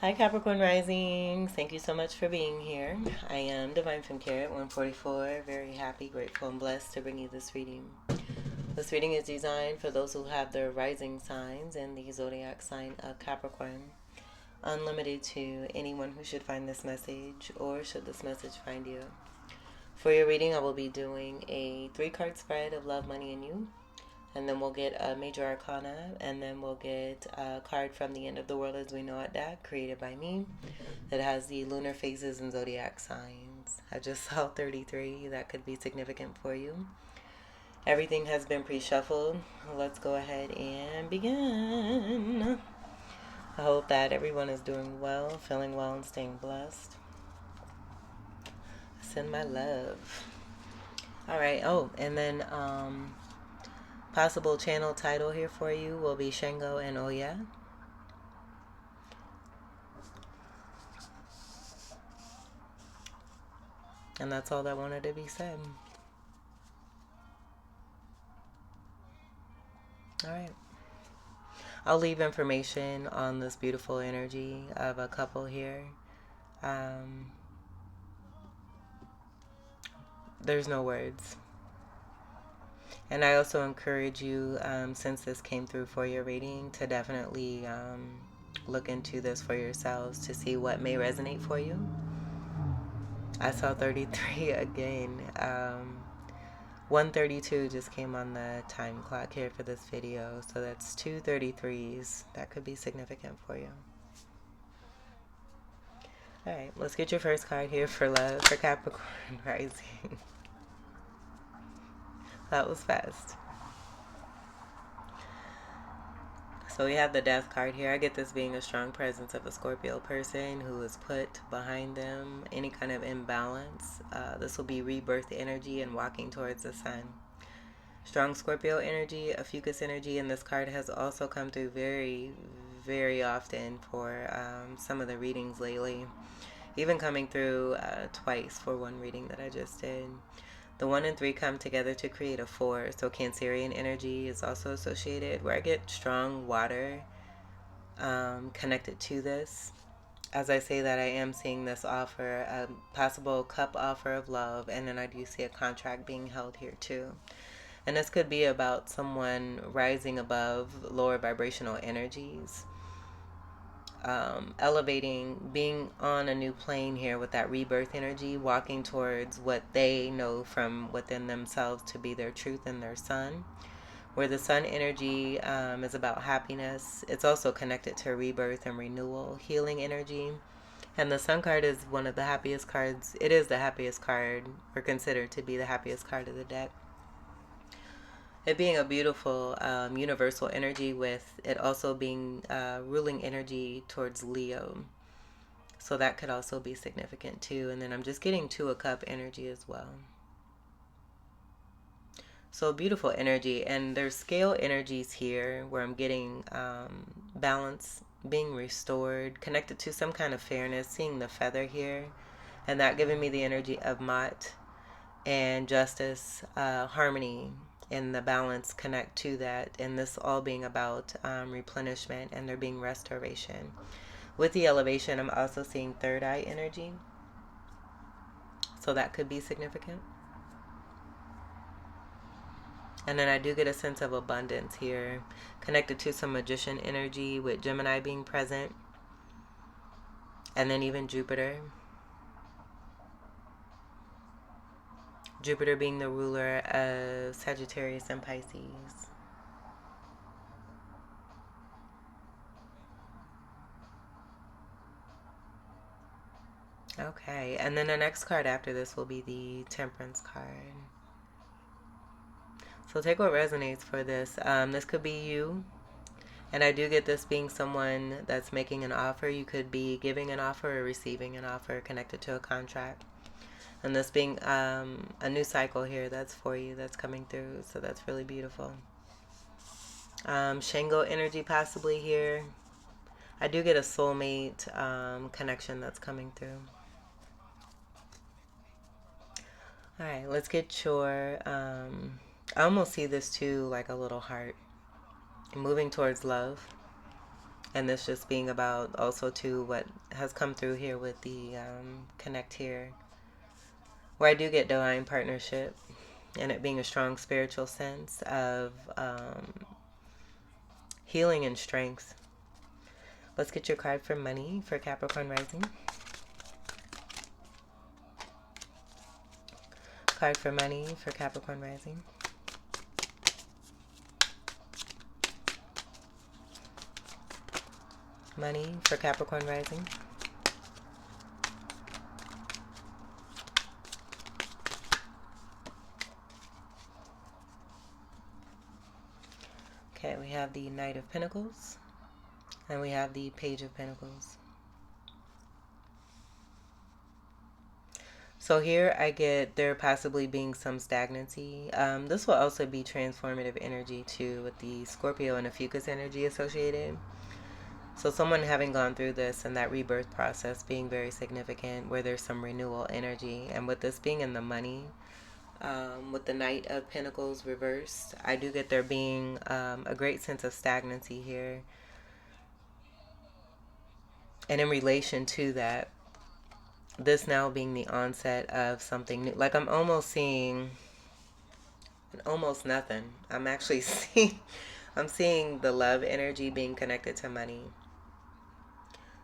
Hi Capricorn Rising. Thank you so much for being here. I am Divine from Carrot 144. Very happy, grateful, and blessed to bring you this reading. This reading is designed for those who have their rising signs and the zodiac sign of Capricorn. Unlimited to anyone who should find this message or should this message find you. For your reading, I will be doing a 3-card spread of love, money, and you. And then we'll get a major arcana, and then we'll get a card from the end of the world as we know it, that created by me, that has the lunar phases and zodiac signs. I just saw 33. That could be significant for you. Everything has been pre-shuffled. Let's go ahead and begin. I hope that everyone is doing well, feeling well, and staying blessed. Send my love. All right. Oh, and then possible channel title here for you will be Shango and Oya. And that's all that wanted to be said. All right. I'll leave information on this beautiful energy of a couple here. There's no words. And I also encourage you, since this came through for your reading, to definitely look into this for yourselves to see what may resonate for you. I saw 33 again. 132 just came on the time clock here for this video. So that's 233s. That could be significant for you. Alright, let's get your first card here for love for Capricorn Rising. That was fast. So we have the Death card here. I get this being a strong presence of a Scorpio person who is put behind them any kind of imbalance. This will be rebirth energy and walking towards the sun. Strong Scorpio energy, a fucus energy, and this card has also come through very, very often for some of the readings lately. Even coming through twice for one reading that I just did. The 1 and 3 come together to create a 4. So Cancerian energy is also associated, where I get strong water connected to this. As I say that, I am seeing this offer, a possible cup offer of love, and then I do see a contract being held here too. And this could be about someone rising above lower vibrational energies. Elevating, being on a new plane here with that rebirth energy, walking towards what they know from within themselves to be their truth and their sun. Where the sun energy is about happiness, it's also connected to rebirth and renewal, healing energy. And the sun card is one of the happiest cards. It is the happiest card, or considered to be the happiest card of the deck. It being a beautiful universal energy, with it also being ruling energy towards Leo. So that could also be significant too. And then I'm just getting 2 of Cup energy as well. So beautiful energy. And there's scale energies here where I'm getting balance being restored, connected to some kind of fairness, seeing the feather here. And that giving me the energy of Mott and justice, harmony, and the balance connect to that, and this all being about replenishment and there being restoration. With the elevation, I'm also seeing third eye energy, so that could be significant. And then I do get a sense of abundance here, connected to some magician energy with Gemini being present, and then even Jupiter. Jupiter being the ruler of Sagittarius and Pisces. Okay, and then the next card after this will be the Temperance card. So take what resonates for this. This could be you. And I do get this being someone that's making an offer. You could be giving an offer or receiving an offer connected to a contract. And this being a new cycle here that's for you, that's coming through. So that's really beautiful. Shango energy possibly here. I do get a soulmate connection that's coming through. Alright, let's get your... I almost see this too like a little heart. Moving towards love. And this just being about also too what has come through here with the connect here, where I do get divine partnership, and it being a strong spiritual sense of healing and strength. Let's get your card for money for Capricorn rising. Card for money for Capricorn rising. Money for Capricorn rising. Okay, we have the Knight of Pentacles, and we have the Page of Pentacles. So here I get there possibly being some stagnancy. This will also be transformative energy too, with the Scorpio and the Fucus energy associated. So someone having gone through this and that rebirth process being very significant, where there's some renewal energy. And with this being in the money, with the Knight of Pentacles reversed, I do get there being a great sense of stagnancy here. And in relation to that, this now being the onset of something new. Like I'm almost seeing almost nothing. I'm actually seeing the love energy being connected to money.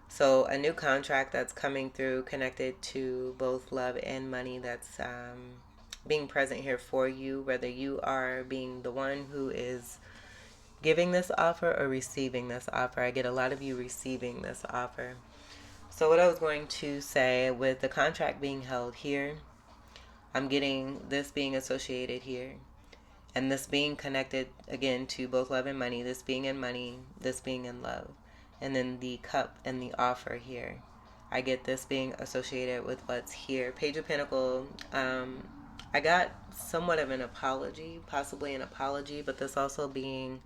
So a new contract that's coming through connected to both love and money that's being present here for you, whether you are being the one who is giving this offer or receiving this offer. I get a lot of you receiving this offer. So what I was going to say, with the contract being held here, I'm getting this being associated here. And this being connected, again, to both love and money. This being in money, this being in love. And then the cup and the offer here. I get this being associated with what's here. Page of Pentacles. I got somewhat of an apology, possibly an apology, but this also being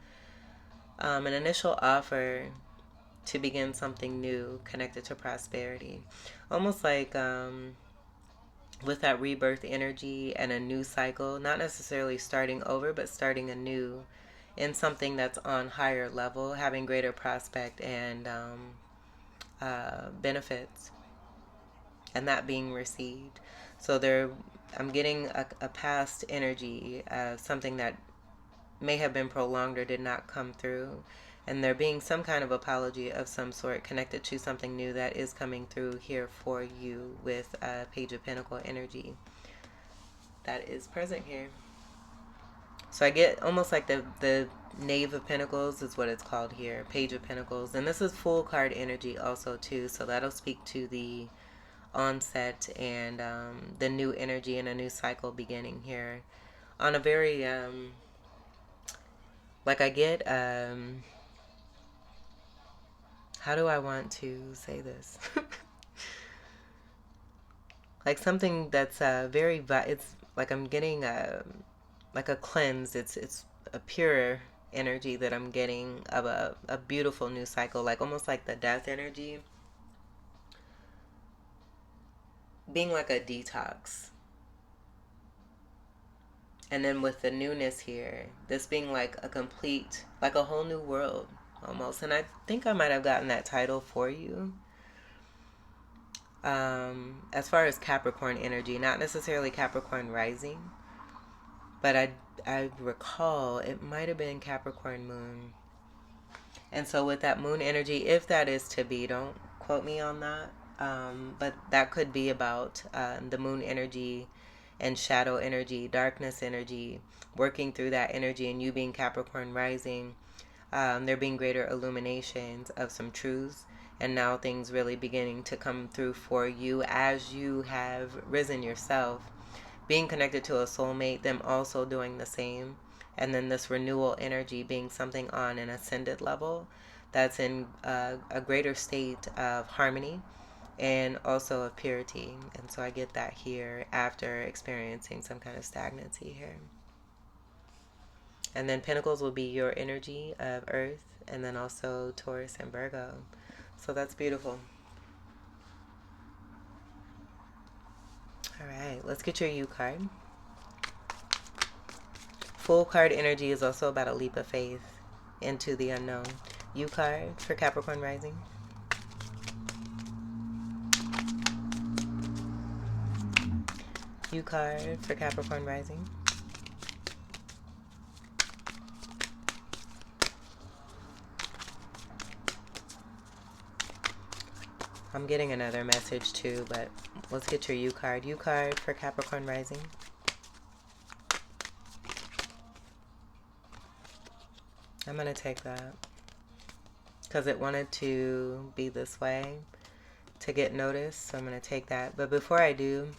an initial offer to begin something new connected to prosperity. Almost like with that rebirth energy and a new cycle, not necessarily starting over, but starting anew in something that's on higher level, having greater prospect and benefits, and that being received. So I'm getting a past energy of something that may have been prolonged or did not come through, and there being some kind of apology of some sort connected to something new that is coming through here for you with Page of Pentacles energy that is present here. So I get almost like the Knave of Pentacles is what it's called here, Page of Pentacles, and this is full card energy also too, so that'll speak to the onset and the new energy and a new cycle beginning here on a very like I get how do I want to say this? Like something that's very, it's like I'm getting like a cleanse. It's a pure energy that I'm getting of a beautiful new cycle, like almost like the death energy being like a detox. And then with the newness here, this being like a complete, like a whole new world almost. And I think I might have gotten that title for you. As far as Capricorn energy, not necessarily Capricorn rising, but I recall it might have been Capricorn moon. And so with that moon energy, if that is to be, don't quote me on that, but that could be about the moon energy and shadow energy, darkness energy, working through that energy, and you being Capricorn rising, there being greater illuminations of some truths, and now things really beginning to come through for you as you have risen yourself, being connected to a soulmate, them also doing the same, and then this renewal energy being something on an ascended level that's in a greater state of harmony and also of purity. And so I get that here after experiencing some kind of stagnancy here. And then Pentacles will be your energy of Earth, and then also Taurus and Virgo. So that's beautiful. All right, let's get your U card. Full card energy is also about a leap of faith into the unknown. U card for Capricorn rising. U card for Capricorn rising. I'm getting another message too, but let's get your U card. U card for Capricorn rising. I'm going to take that because it wanted to be this way to get noticed. So I'm going to take that. But before I do,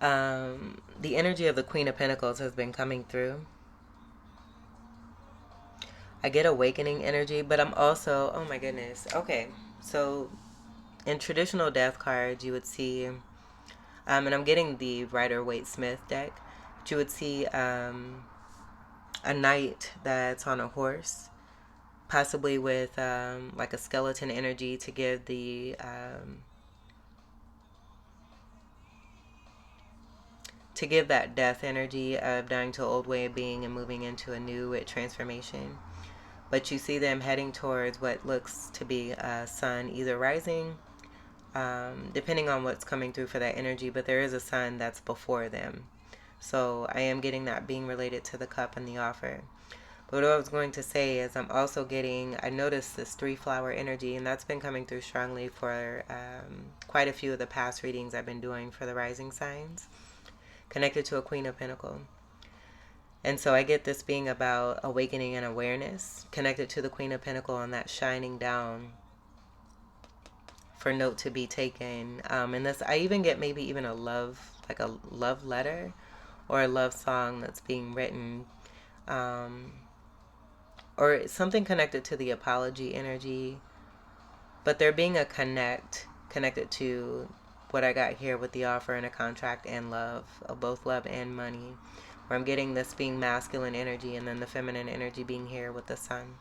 the energy of the Queen of Pentacles has been coming through. I get awakening energy, but I'm also, oh my goodness. Okay, so in traditional death cards, you would see, and I'm getting the Rider-Waite-Smith deck, but you would see a knight that's on a horse, possibly with like a skeleton energy to give the that death energy of dying to an old way of being and moving into a new transformation. But you see them heading towards what looks to be a sun, either rising, depending on what's coming through for that energy, but there is a sun that's before them. So I am getting that being related to the cup and the offer. But what I was going to say is I'm also getting, I noticed this 3-flower energy, and that's been coming through strongly for quite a few of the past readings I've been doing for the rising signs, connected to a Queen of Pentacles. And so I get this being about awakening and awareness, connected to the Queen of Pentacles and that shining down for note to be taken. And this, I even get maybe even a love, like a love letter or a love song that's being written, or something connected to the apology energy. But there being a connected to what I got here with the offer and a contract and love, of both love and money, where I'm getting this being masculine energy and then the feminine energy being here with the sun,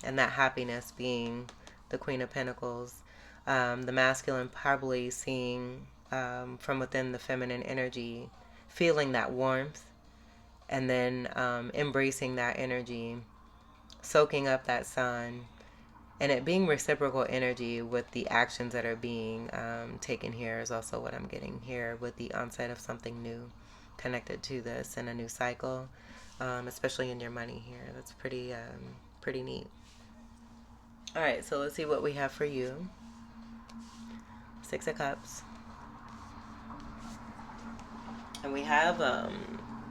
and that happiness being the Queen of Pentacles. The masculine probably seeing from within the feminine energy, feeling that warmth, and then embracing that energy, soaking up that sun, and it being reciprocal energy with the actions that are being taken here is also what I'm getting here with the onset of something new connected to this and a new cycle, especially in your money here. That's pretty neat. All right, so let's see what we have for you. 6 of Cups. And we have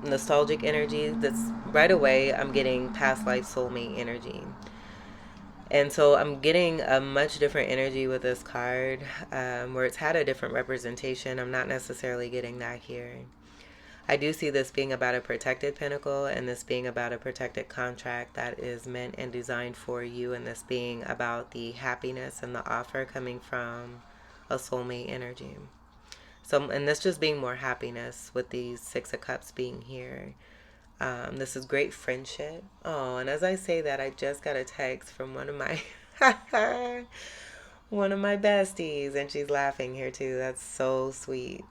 nostalgic energy. That's right away I'm getting past life soulmate energy. And so I'm getting a much different energy with this card, where it's had a different representation. I'm not necessarily getting that here. I do see this being about a protected pentacle, and this being about a protected contract that is meant and designed for you, and this being about the happiness and the offer coming from a soulmate energy. So, and this just being more happiness with these 6 of Cups being here. This is great friendship. Oh, and as I say that, I just got a text from one of my one of my besties, and she's laughing here too. That's so sweet.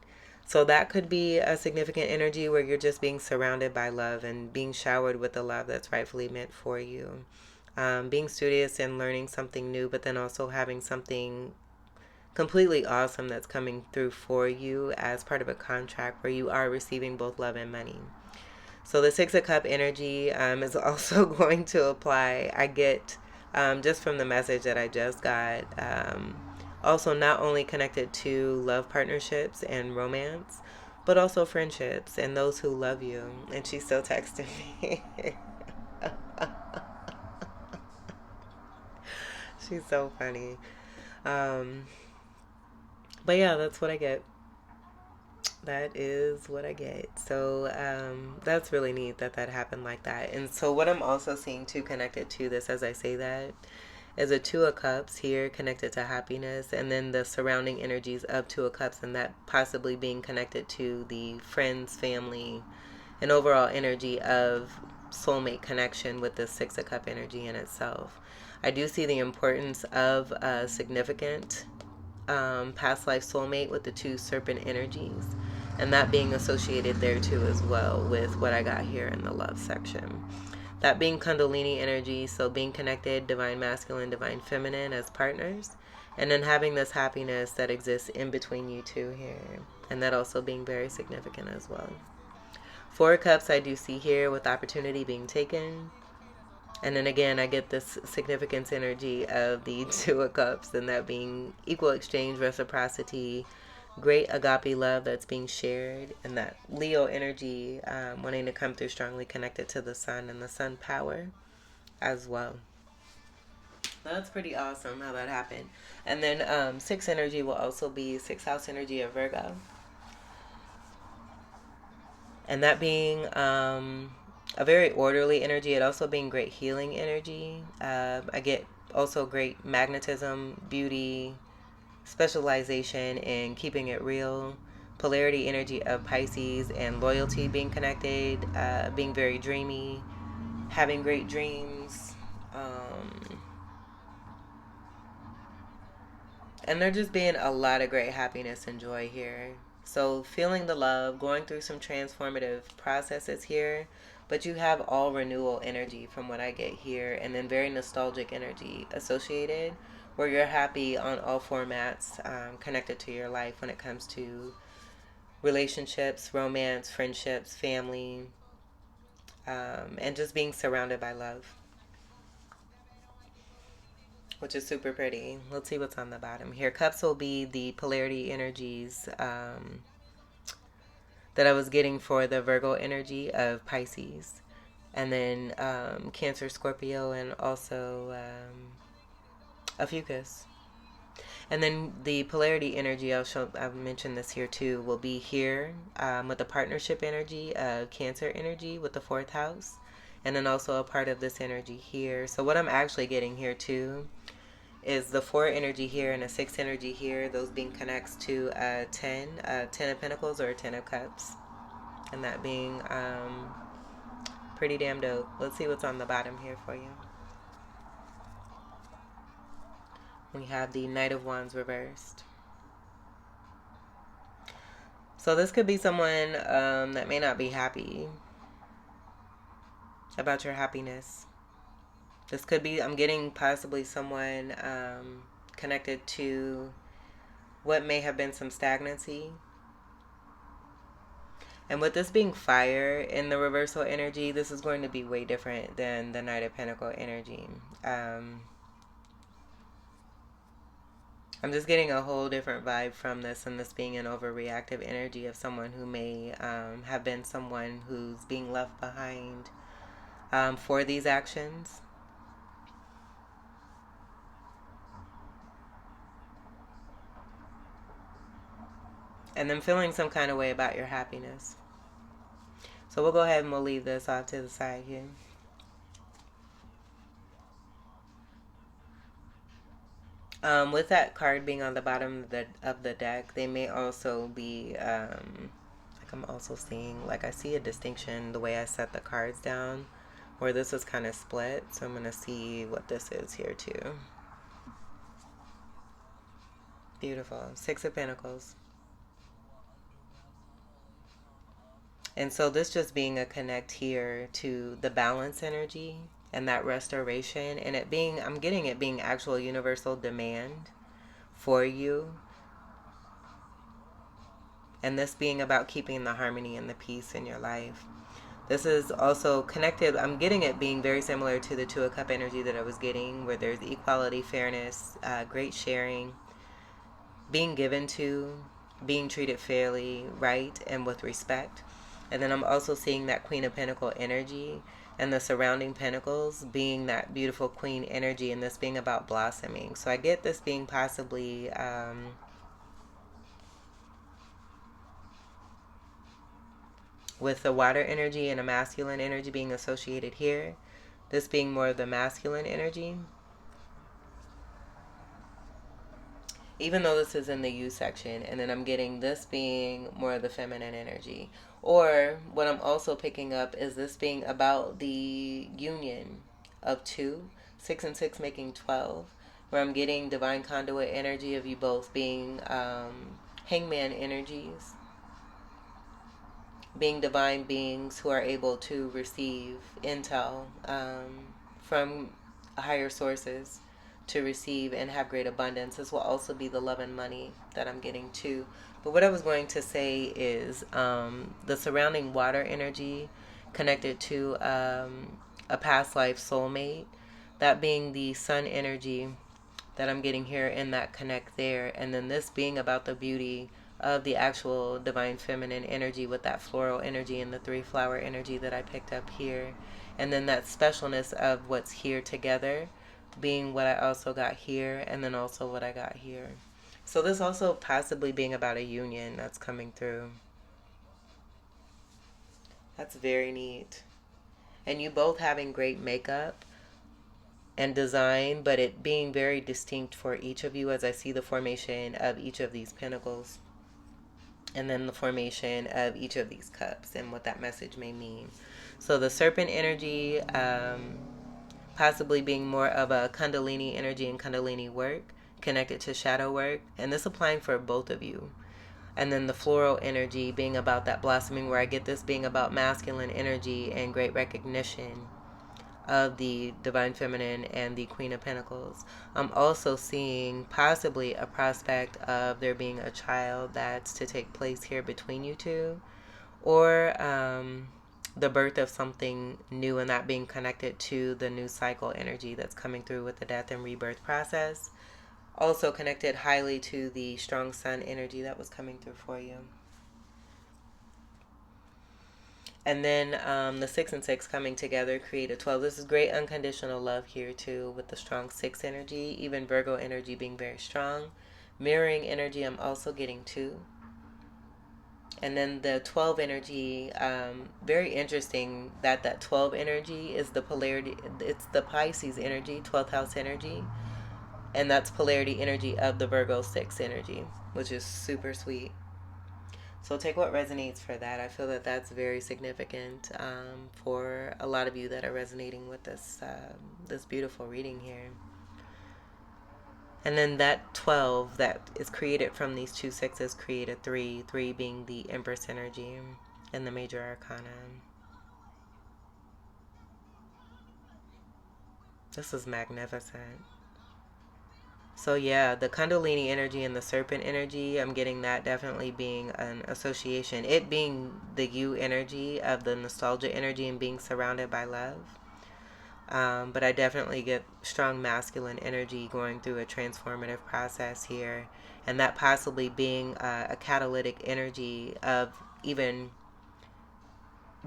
So that could be a significant energy where you're just being surrounded by love and being showered with the love that's rightfully meant for you. Being studious and learning something new, but then also having something completely awesome that's coming through for you as part of a contract where you are receiving both love and money. So the 6 of Cup energy is also going to apply. I get, just from the message that I just got, also not only connected to love partnerships and romance, but also friendships and those who love you. And she's still texting me. She's so funny. But yeah, that's what I get. That is what I get. So that's really neat that happened like that. And so what I'm also seeing too connected to this as I say that is a 2 of Cups here connected to happiness, and then the surrounding energies of 2 of Cups, and that possibly being connected to the friends, family, and overall energy of soulmate connection with the 6 of Cup energy in itself. I do see the importance of a significant past life soulmate with the 2 serpent energies, and that being associated there too as well with what I got here in the love section. That being Kundalini energy, so being connected, divine masculine, divine feminine as partners, and then having this happiness that exists in between you two here, and that also being very significant as well. Four of Cups I do see here with opportunity being taken. And then again, I get this significance energy of the Two of Cups, and that being equal exchange, reciprocity, great agape love that's being shared, and that Leo energy wanting to come through strongly connected to the sun and the sun power as well. That's pretty awesome how that happened. And then six energy will also be sixth house energy of Virgo. And that being a very orderly energy, it also being great healing energy. I get also great magnetism, beauty, specialization in keeping it real, polarity energy of Pisces, and loyalty being connected, being very dreamy, having great dreams. And there just being a lot of great happiness and joy here. So feeling the love, going through some transformative processes here, but you have all renewal energy from what I get here, and then very nostalgic energy associated, where you're happy on all formats connected to your life when it comes to relationships, romance, friendships, family, and just being surrounded by love, which is super pretty. Let's see what's on the bottom here. Cups will be the polarity energies that I was getting for the Virgo energy of Pisces. And then Cancer, Scorpio, and also a Fucus. And then the polarity energy, I'll mention this here too, will be here with the partnership energy of Cancer energy with the fourth house. And then also a part of this energy here. So what I'm actually getting here too is the 4 energy here and a 6 energy here, those being connects to 10 of Pentacles or 10 of Cups, and that being pretty damn dope. Let's see what's on the bottom here for you. We have the Knight of Wands reversed. So this could be someone that may not be happy about your happiness. This could be, I'm getting possibly someone connected to what may have been some stagnancy. And with this being fire in the reversal energy, this is going to be way different than the Knight of Pentacle energy. I'm just getting a whole different vibe from this, and this being an overreactive energy of someone who may have been someone who's being left behind for these actions. And then feeling some kind of way about your happiness. So we'll go ahead and we'll leave this off to the side here. With that card being on the bottom of the deck, they may also be, like I'm also seeing, like I see a distinction the way I set the cards down, where this is kind of split. So I'm going to see what this is here too. Beautiful. 6 of Pentacles. And so this just being a connect here to the balance energy and that restoration, and it being, I'm getting it being actual universal demand for you. And this being about keeping the harmony and the peace in your life. This is also connected, I'm getting it being very similar to the 2 of Cup energy that I was getting, where there's equality, fairness, great sharing, being given to, being treated fairly, right, and with respect. And then I'm also seeing that Queen of Pentacle energy and the surrounding pentacles being that beautiful queen energy, and this being about blossoming. So I get this being possibly with the water energy and a masculine energy being associated here. This being more of the masculine energy. Even though this is in the U section, and then I'm getting this being more of the feminine energy. Or what I'm also picking up is this being about the union of 2, 6 and 6 making 12, where I'm getting divine conduit energy of you both being hangman energies. being divine beings who are able to receive intel from higher sources to receive and have great abundance. This will also be the love and money that I'm getting too. But what I was going to say is the surrounding water energy connected to a past life soulmate, that being the sun energy that I'm getting here in that connect there. And then this being about the beauty of the actual divine feminine energy with that floral energy and the three flower energy that I picked up here. And then that specialness of what's here together being what I also got here, and then also what I got here. So this also possibly being about a union that's coming through. That's very neat. And you both having great makeup and design, but it being very distinct for each of you as I see the formation of each of these pentacles. And then the formation of each of these cups and what that message may mean. So the serpent energy, possibly being more of a Kundalini energy and Kundalini work connected to shadow work. And this applying for both of you. And then the floral energy being about that blossoming, where I get this being about masculine energy and great recognition of the divine feminine and the Queen of Pentacles. I'm also seeing possibly a prospect of there being a child that's to take place here between you two, or the birth of something new, and that being connected to the new cycle energy that's coming through with the death and rebirth process. Also connected highly to the strong sun energy that was coming through for you. And then the 6 and 6 coming together create a 12. This is great unconditional love here too, with the strong 6 energy, even Virgo energy being very strong. Mirroring energy I'm also getting too. And then the 12 energy, very interesting that 12 energy is the polarity. It's the Pisces energy, 12th house energy. And that's polarity energy of the Virgo 6 energy, which is super sweet. So take what resonates for that. I feel that that's very significant for a lot of you that are resonating with this beautiful reading here. And then that 12 that is created from these two sixes create a 3, 3 being the Empress energy and the major arcana. This is magnificent. So yeah, the Kundalini energy and the serpent energy, I'm getting that definitely being an association. It being the you energy of the nostalgia energy and being surrounded by love. But I definitely get strong masculine energy going through a transformative process here. And that possibly being a catalytic energy of even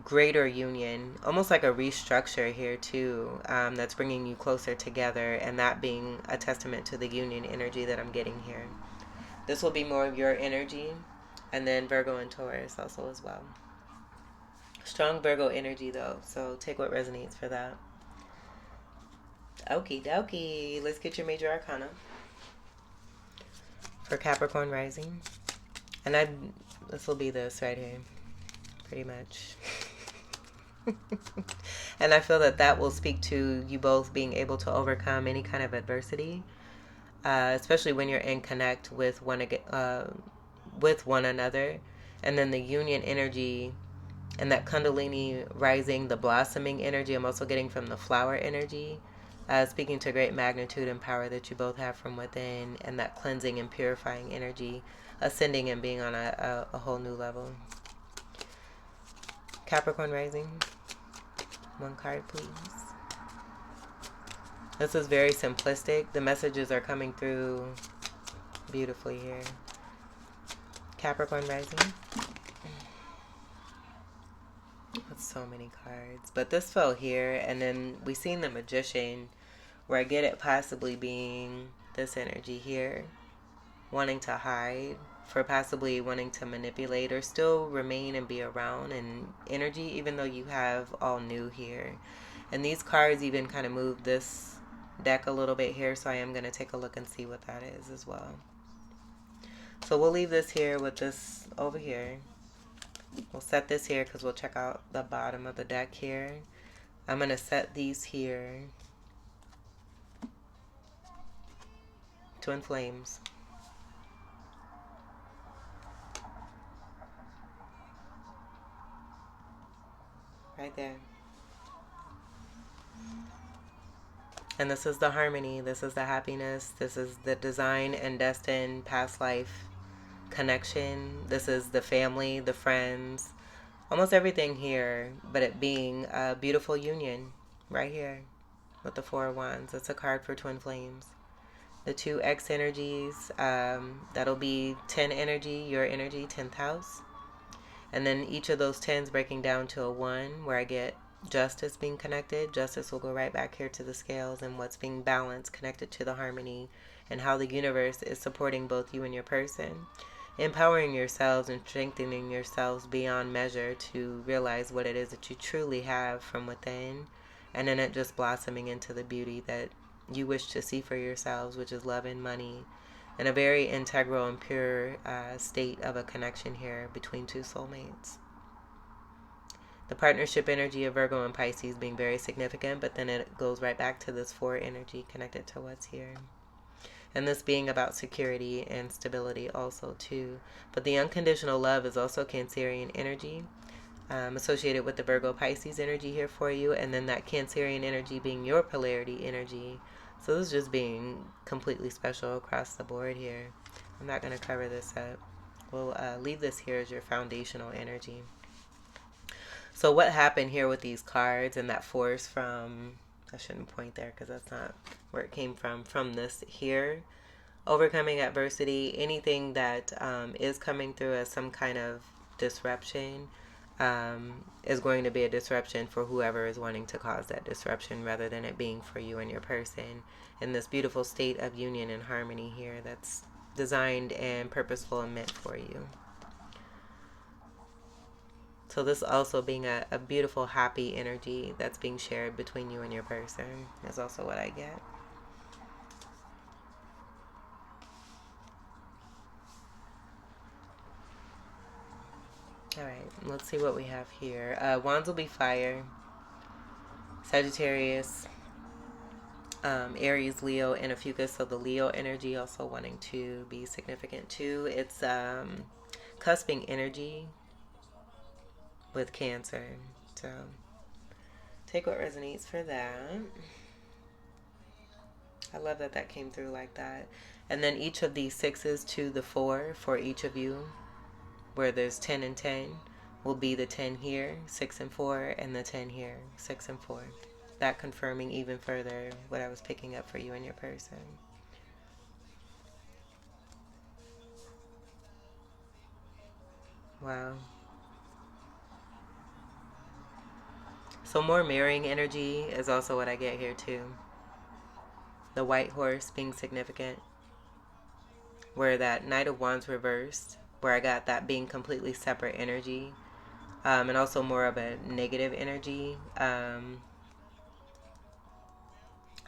greater union, almost like a restructure here too, that's bringing you closer together, and that being a testament to the union energy that I'm getting here. This will be more of your energy, and then Virgo and Taurus also as well. Strong Virgo energy though, so take what resonates for that. Okie dokie, let's get your major arcana for Capricorn rising. And this will be this right here, pretty much. And I feel that will speak to you both being able to overcome any kind of adversity, especially when you're in connect with one another. And then the union energy and that Kundalini rising, the blossoming energy I'm also getting from the flower energy, speaking to great magnitude and power that you both have from within, and that cleansing and purifying energy ascending and being on a whole new level. Capricorn rising. One card, please. This is very simplistic. The messages are coming through beautifully here. Capricorn rising. That's so many cards. But this fell here, and then we seen the Magician, where I get it possibly being this energy here, wanting to hide, for possibly wanting to manipulate or still remain and be around in energy, even though you have all new here. And these cards even kind of move this deck a little bit here, so I am going to take a look and see what that is as well. So we'll leave this here with this over here. We'll set this here because we'll check out the bottom of the deck here. I'm going to set these here. Twin Flames. there. And this is the harmony. This is the happiness. This is the design and destined past life connection. This is the family, the friends, almost everything here, but it being a beautiful union right here with the Four of Wands. It's a card for twin flames. The two X energies, that'll be 10 energy, your energy, 10th house. And then each of those 10s breaking down to a 1, where I get justice being connected. Justice will go right back here to the scales and what's being balanced, connected to the harmony, and how the universe is supporting both you and your person. Empowering yourselves and strengthening yourselves beyond measure to realize what it is that you truly have from within. And then it just blossoming into the beauty that you wish to see for yourselves, which is love and money, and a very integral and pure state of a connection here between two soulmates. The partnership energy of Virgo and Pisces being very significant, but then it goes right back to this 4 energy connected to what's here. And this being about security and stability also too. But the unconditional love is also Cancerian energy, associated with the Virgo Pisces energy here for you, and then that Cancerian energy being your polarity energy. So this is just being completely special across the board here. I'm not going to cover this up. We'll leave this here as your foundational energy. So what happened here with these cards and that force from, I shouldn't point there because that's not where it came from this here. Overcoming adversity, anything that is coming through as some kind of disruption is going to be a disruption for whoever is wanting to cause that disruption, rather than it being for you and your person in this beautiful state of union and harmony here that's designed and purposeful and meant for you. So this also being a beautiful, happy energy that's being shared between you and your person is also what I get. All right, let's see what we have here. Wands will be fire. Sagittarius, Aries, Leo, and a fucus. So the Leo energy also wanting to be significant too. It's cusping energy with Cancer. So take what resonates for that. I love that that came through like that. And then each of these 6s to the 4 for each of you, where there's 10 and 10, will be the 10 here, 6 and 4, and the 10 here, 6 and 4. That confirming even further what I was picking up for you and your person. Wow. So more mirroring energy is also what I get here too. The white horse being significant, where that Knight of Wands reversed, where I got that being completely separate energy, and also more of a negative energy.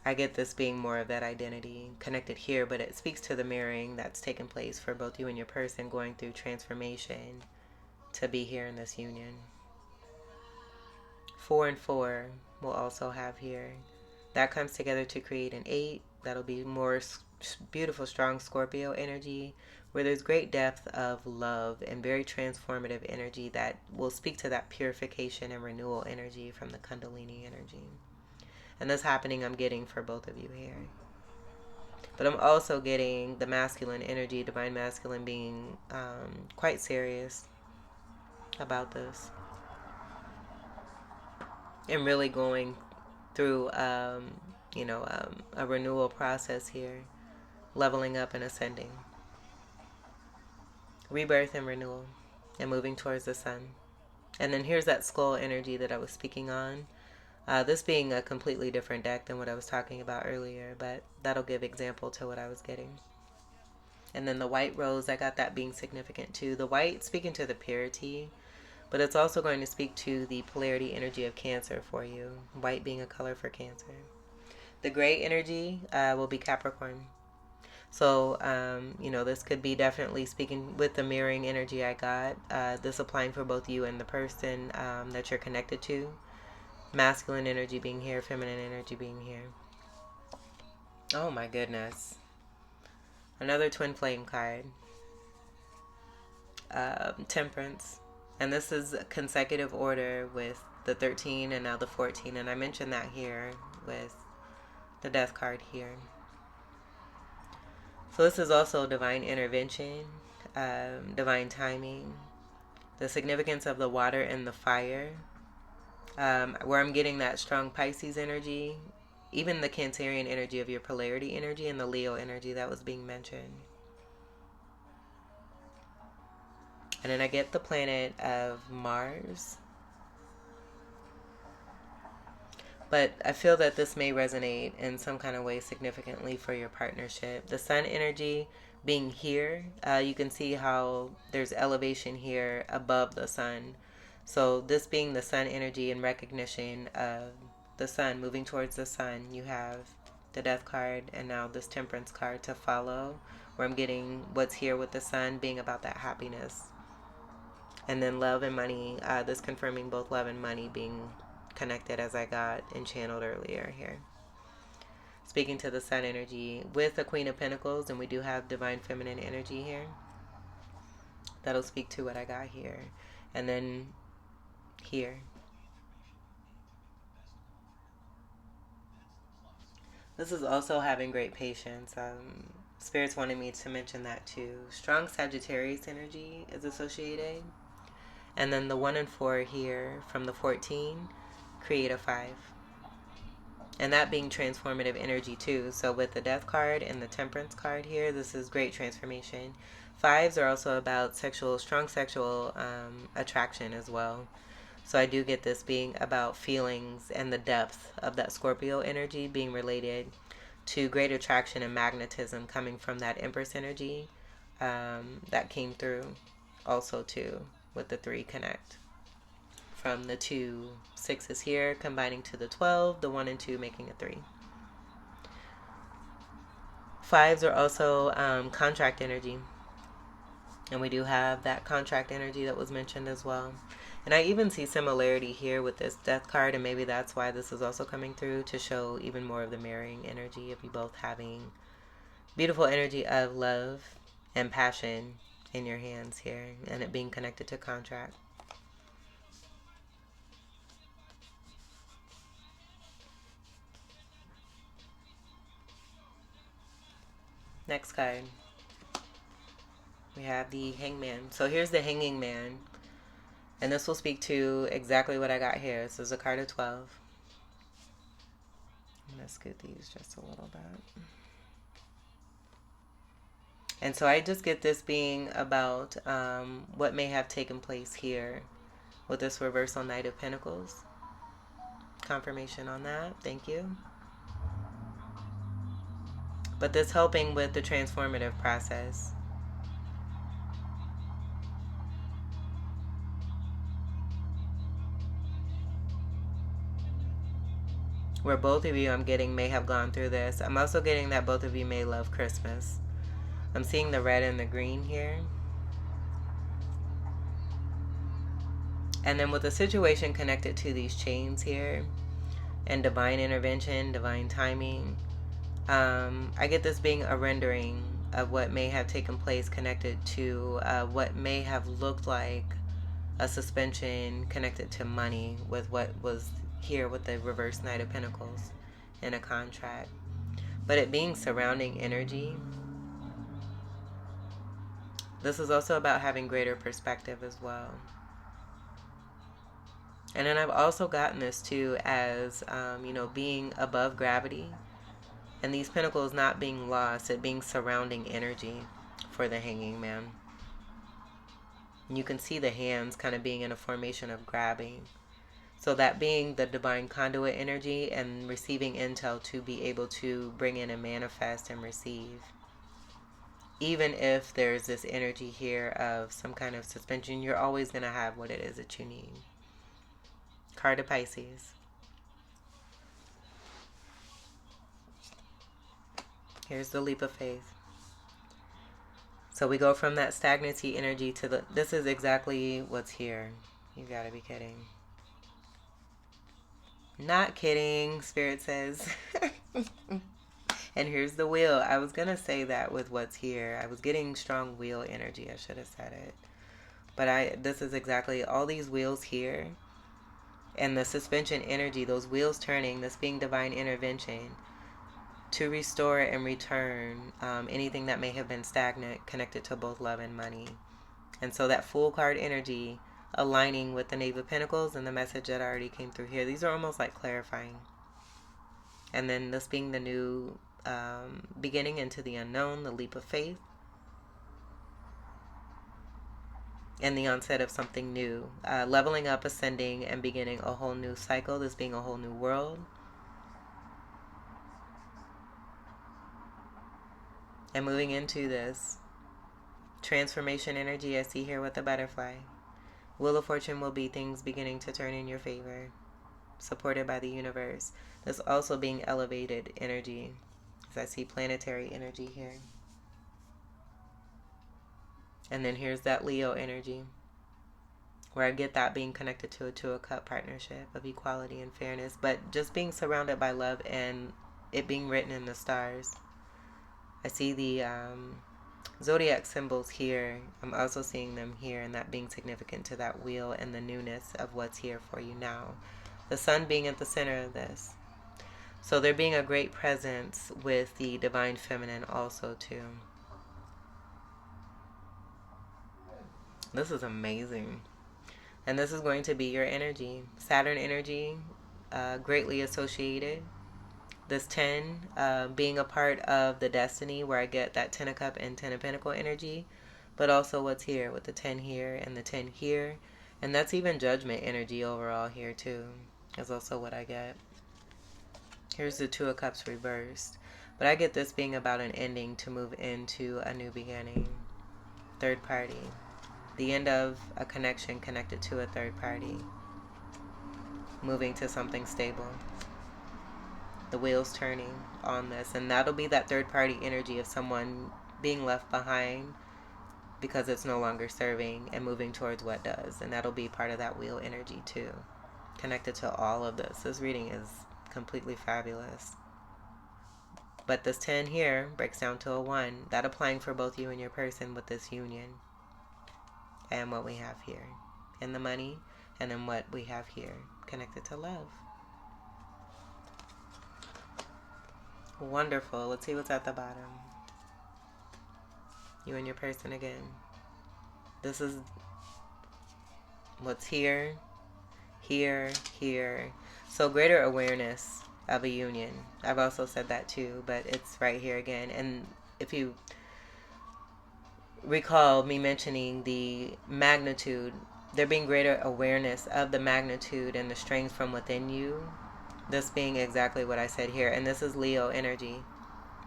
I get this being more of that identity connected here, but it speaks to the mirroring that's taken place for both you and your person going through transformation to be here in this union. 4 and 4 we'll also have here. That comes together to create an 8. That'll be more beautiful, strong Scorpio energy, where there's great depth of love and very transformative energy that will speak to that purification and renewal energy from the Kundalini energy. And this happening I'm getting for both of you here. But I'm also getting the masculine energy, divine masculine, being quite serious about this. And really going through, a renewal process here. Leveling up and ascending. Rebirth and renewal. And moving towards the sun. And then here's that skull energy that I was speaking on. This being a completely different deck than what I was talking about earlier, but that'll give example to what I was getting. And then the white rose, I got that being significant too. The white speaking to the purity, but it's also going to speak to the polarity energy of Cancer for you. White being a color for Cancer. The gray energy will be Capricorn. So, this could be definitely speaking with the mirroring energy I got. This applying for both you and the person that you're connected to. Masculine energy being here, feminine energy being here. Oh my goodness. Another twin flame card. Temperance. And this is consecutive order with the 13 and now the 14. And I mentioned that here with the death card here. So this is also divine intervention, divine timing, the significance of the water and the fire, where I'm getting that strong Pisces energy, even the Cancerian energy of your polarity energy and the Leo energy that was being mentioned. And then I get the planet of Mars. But I feel that this may resonate in some kind of way significantly for your partnership. The sun energy being here, you can see how there's elevation here above the sun. So this being the sun energy and recognition of the sun, moving towards the sun, you have the death card and now this temperance card to follow, where I'm getting what's here with the sun being about that happiness. And then love and money, this confirming both love and money being connected as I got and channeled earlier here. Speaking to the sun energy with the Queen of Pentacles, and we do have divine feminine energy here. That'll speak to what I got here. And then here. This is also having great patience. Spirits wanted me to mention that too. Strong Sagittarius energy is associated. And then the 1 and 4 here from the 14 create a 5. And that being transformative energy too. So with the death card and the temperance card here, this is great transformation. 5s are also about strong sexual attraction as well. So I do get this being about feelings and the depth of that Scorpio energy being related to great attraction and magnetism coming from that Empress energy that came through also too with the 3 connect. From the 2 6s here combining to the 12, the 1 and 2 making a 3. 5s are also contract energy. And we do have that contract energy that was mentioned as well. And I even see similarity here with this death card, and maybe that's why this is also coming through to show even more of the marrying energy of you both having beautiful energy of love and passion in your hands here, and it being connected to contract. Next card. We have the Hangman. So here's the Hanging Man. And this will speak to exactly what I got here. This is a card of 12. I'm going to scoot these just a little bit. And so I just get this being about what may have taken place here with this reversal Knight of Pentacles. Confirmation on that. Thank you. But this helping with the transformative process. Where both of you, I'm getting, may have gone through this. I'm also getting that both of you may love Christmas. I'm seeing the red and the green here. And then with the situation connected to these chains here, and divine intervention, divine timing, I get this being a rendering of what may have taken place connected to what may have looked like a suspension connected to money with what was here with the reverse Knight of Pentacles in a contract. But it being surrounding energy, this is also about having greater perspective as well. And then I've also gotten this too as, being above gravity. And these pentacles not being lost, it being surrounding energy for the Hanging Man. And you can see the hands kind of being in a formation of grabbing. So that being the divine conduit energy and receiving intel to be able to bring in and manifest and receive. Even if there's this energy here of some kind of suspension, you're always going to have what it is that you need. Card of Pisces. Here's the leap of faith. So we go from that stagnancy energy to this is exactly what's here. You gotta be kidding. Not kidding, Spirit says. And here's the wheel. I was gonna say that with what's here. I was getting strong wheel energy. I should have said it. But this is exactly all these wheels here. And the suspension energy, those wheels turning, this being divine intervention to restore and return anything that may have been stagnant connected to both love and money. And so that Fool card energy aligning with the Knave of Pentacles and the message that already came through here. These are almost like clarifying. And then this being the new beginning into the unknown, the leap of faith. And the onset of something new. Leveling up, ascending, and beginning a whole new cycle. This being a whole new world. And moving into this transformation energy I see here with the butterfly. Wheel of Fortune will be things beginning to turn in your favor. Supported by the universe. This also being elevated energy. As I see planetary energy here. And then here's that Leo energy, where I get that being connected to a Two of Cup partnership of equality and fairness, but just being surrounded by love and it being written in the stars. I see the zodiac symbols here. I'm also seeing them here, and that being significant to that wheel and the newness of what's here for you now. The sun being at the center of this. So there being a great presence with the divine feminine also too. This is amazing. And this is going to be your energy. Saturn energy, greatly associated. This 10 being a part of the destiny, where I get that 10 of Cup and 10 of Pentacle energy. But also what's here with the 10 here and the 10 here. And that's even judgment energy overall here too. Is also what I get. Here's the 2 of Cups reversed. But I get this being about an ending to move into a new beginning. Third party. The end of a connection connected to a third party. Moving to something stable. The wheels turning on this. And that'll be that third party energy of someone being left behind because it's no longer serving and moving towards what does. And that'll be part of that wheel energy too. Connected to all of this. This reading is completely fabulous. But this 10 here breaks down to a 1. That applying for both you and your person with this union. And what we have here in the money, and then what we have here connected to love. Wonderful. Let's see what's at the bottom. You and your person again. This is what's here, here, here. So greater awareness of a union. I've also said that too, but it's right here again. And if you recall me mentioning the magnitude, there being greater awareness of the magnitude and the strength from within you. This being exactly what I said here. And this is Leo energy.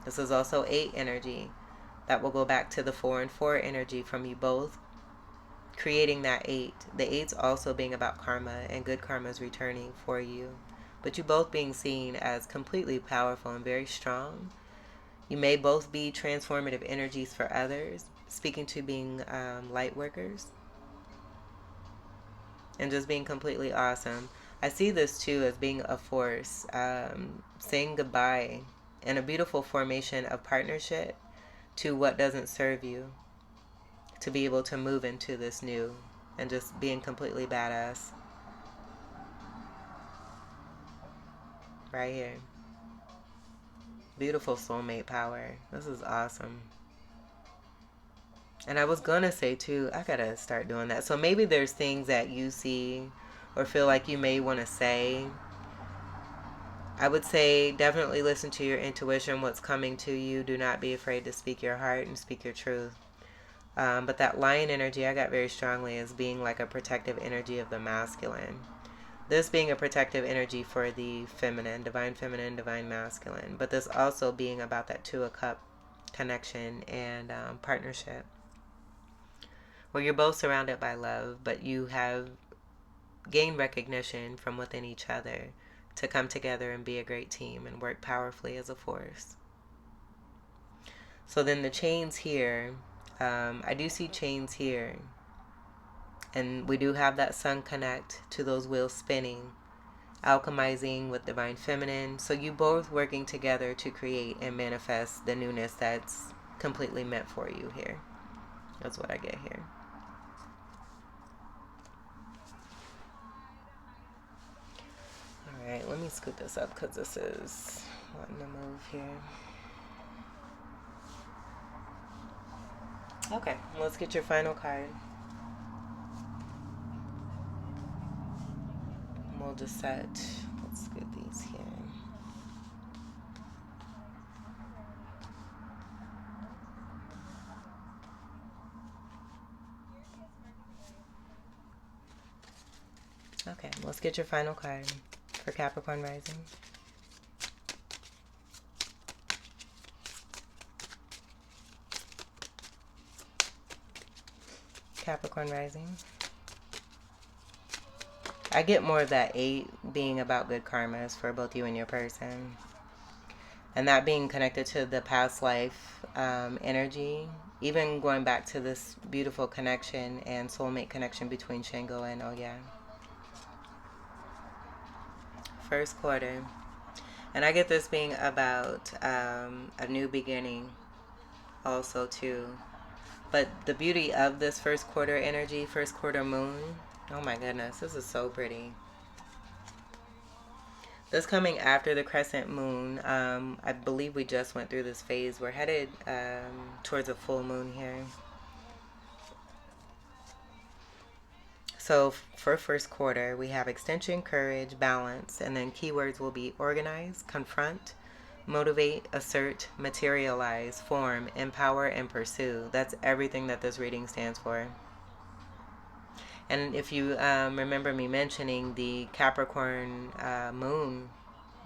This is also 8 energy. That will go back to the 4 and 4 energy from you both. Creating that 8. The 8's also being about karma and good karma is returning for you. But you both being seen as completely powerful and very strong. You may both be transformative energies for others. Speaking to being light workers. And just being completely awesome. I see this too as being a force. Saying goodbye in a beautiful formation of partnership to what doesn't serve you. To be able to move into this new. And just being completely badass. Right here. Beautiful soulmate power. This is awesome. And I was going to say too, I got to start doing that. So maybe there's things that you see or feel like you may want to say. I would say definitely listen to your intuition, what's coming to you. Do not be afraid to speak your heart and speak your truth. But that lion energy I got very strongly as being like a protective energy of the masculine. This being a protective energy for the feminine, divine masculine. But this also being about that 2 of Cup connection and partnership. Where you're both surrounded by love, but you have gained recognition from within each other to come together and be a great team and work powerfully as a force. So then the chains here, I do see chains here. And we do have that sun connect to those wheels spinning, alchemizing with divine feminine. So you both working together to create and manifest the newness that's completely meant for you here. That's what I get here. Alright, let me scoot this up because this is wanting to move here. Okay, let's get your final card. We'll just set, let's get these here. Okay, let's get your final card for Capricorn rising. Capricorn rising. I get more of that 8 being about good karmas for both you and your person. And that being connected to the past life energy. Even going back to this beautiful connection and soulmate connection between Shango and Oya. First quarter. And I get this being about a new beginning also too. But the beauty of this first quarter energy, first quarter moon, oh my goodness, this is so pretty. This coming after the crescent moon, I believe we just went through this phase. We're headed towards a full moon here. So for first quarter, we have extension, courage, balance, and then keywords will be organize, confront, motivate, assert, materialize, form, empower, and pursue. That's everything that this reading stands for. And if you remember me mentioning the Capricorn moon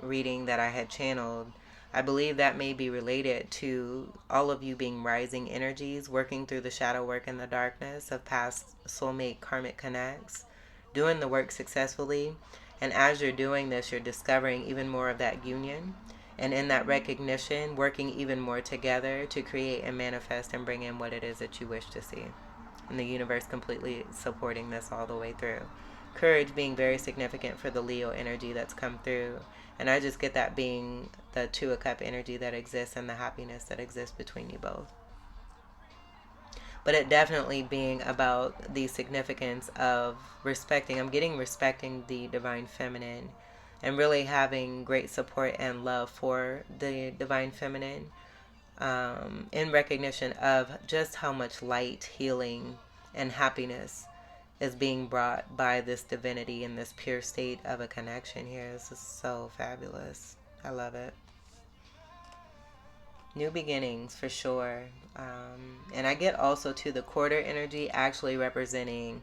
reading that I had channeled, I believe that may be related to all of you being rising energies, working through the shadow work and the darkness of past soulmate karmic connects, doing the work successfully. And as you're doing this, you're discovering even more of that union. And in that recognition, working even more together to create and manifest and bring in what it is that you wish to see. And the universe completely supporting this all the way through. Courage being very significant for the Leo energy that's come through. And I just get that being the Two of Cup energy that exists and the happiness that exists between you both. But it definitely being about the significance of respecting. I'm getting respecting the divine feminine and really having great support and love for the divine feminine in recognition of just how much light, healing, and happiness is being brought by this divinity in this pure state of a connection here. This is so fabulous. I love it. New beginnings for sure. And I get also to the quarter energy actually representing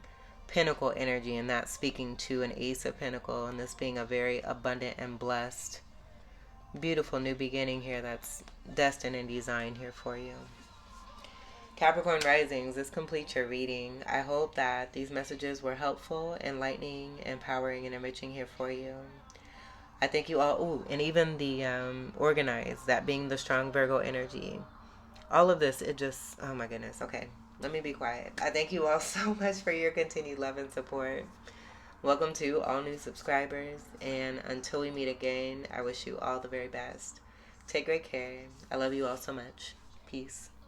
Pinnacle energy, and that's speaking to an Ace of Pentacle, and this being a very abundant and blessed, beautiful new beginning here that's destined and designed here for you. Capricorn risings, this completes your reading. I hope that these messages were helpful, enlightening, empowering, and enriching here for you. I thank you all. Ooh, and even the organized, that being the strong Virgo energy. All of this, it just, oh my goodness. Okay, let me be quiet. I thank you all so much for your continued love and support. Welcome to all new subscribers. And until we meet again, I wish you all the very best. Take great care. I love you all so much. Peace.